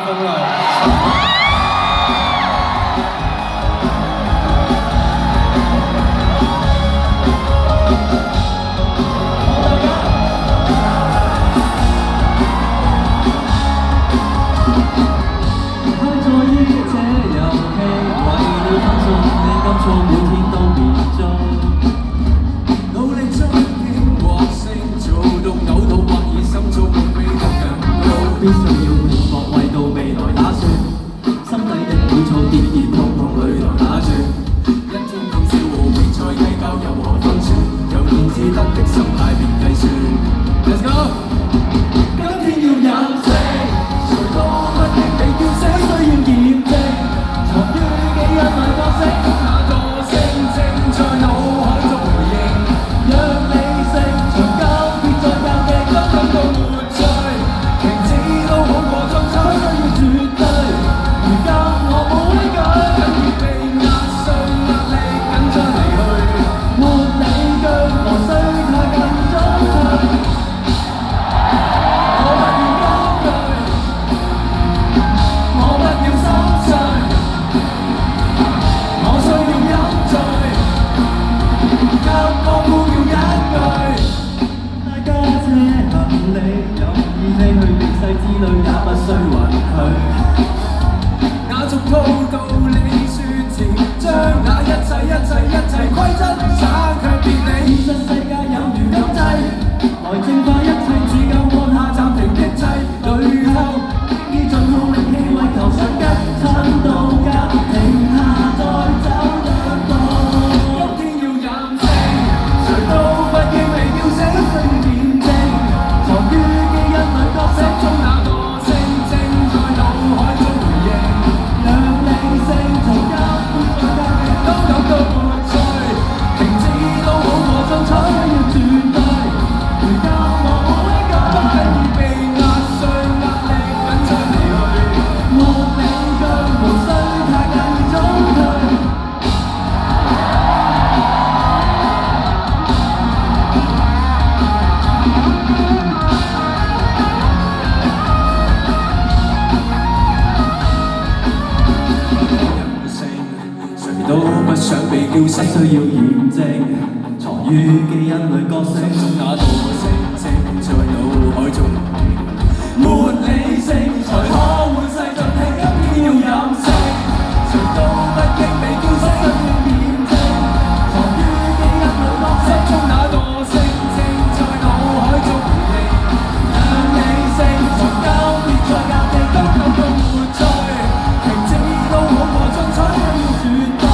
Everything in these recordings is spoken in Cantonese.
風啦。必須要明確為到未來打算，心底的每造跌跌碰碰裏頭打轉，一天通宵無別再計較任何分寸，悠然自得的心態別計算。Let's go！ 今天要飲勝，誰都不應被叫醒，需要驗證，藏於幾日內覺醒，那個聲正在腦海中回應，讓理性從交別再交嘅都感到活在。都好過爭取，需要絕對。如今我冇理據，緊要被壓碎，壓力緊張離去。沒理據，無需太緊張退。我不要憂慮，我不要心碎，我需要飲醉。給我呼叫一句，大家車行李有意飛去。世之旅也不需允許，那種高道理說詞，將那一切規則省卻別離。現實世界有如監製，來淨化一切，只夠按下暫停的掣。最後已盡好力氣為求生計，撐到家停下再走兩步。今天要任性，誰都不應被叫醒，需要驗證，藏於基因裏覺醒。那個聲正在腦海中回應，讓理性從交換再交嘅都感到活在，停止都好過爭取，要絕對。如今我冇理據，不緊要被壓碎，壓力緊張離去，沒理據，無需太介意早退。都不想被叫醒，需要驗證，藏於基因裏覺醒，那道聲正在腦海中沒理性才可換世盡氣，今天要任性，誰都不應被叫醒，需要驗證，藏於基因裏覺醒，那個聲正在腦海中回應，讓理性從交別再交替都感到活在，停止都好過爭取，要絕對。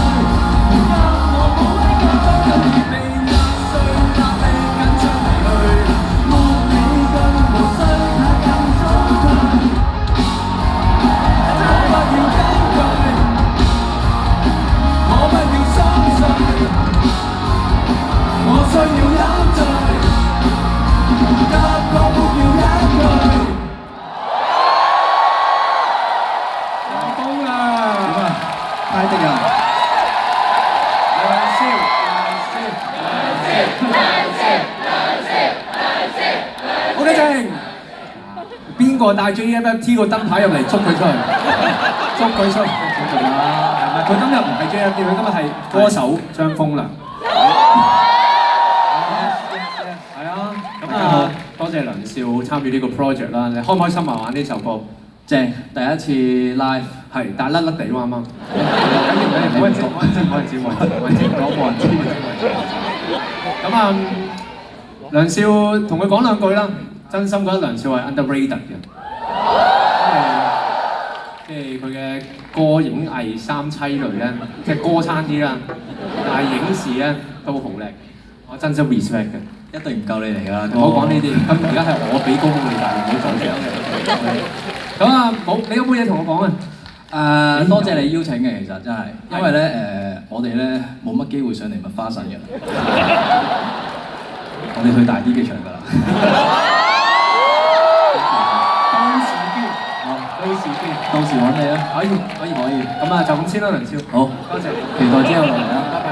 邊個帶 JFT 個燈牌入嚟捉佢出嚟？捉佢出嚟啦！佢今日唔係 JFT，佢今日係歌手張風良。係啊，咁啊，多謝梁少參與呢個 project 啦。你開唔開心啊？玩呢首歌正，第一次 live 係，但係甩甩地喎啱啱。冇人知，冇人知。咁啊，梁少同佢講兩句啦。真心覺得梁少係 underrated 嘅，即係佢嘅歌影藝三棲類咧，即係歌差啲啦，但係影視咧都好叻，我真心 respect 嘅，一定唔夠你嚟㗎啦，唔好講呢啲，咁而家係我俾高你，但係唔好講嘅。咁啊，冇，你有冇嘢同我講啊？多謝你邀請嘅，其實真係，因為咧我哋咧冇乜機會上嚟麥花臣嘅，我哋去大啲嘅場㗎啦。到時揾你啦，可以。咁啊，就咁先啦，梁少。好，多謝，期待之後嚟啦，拜拜。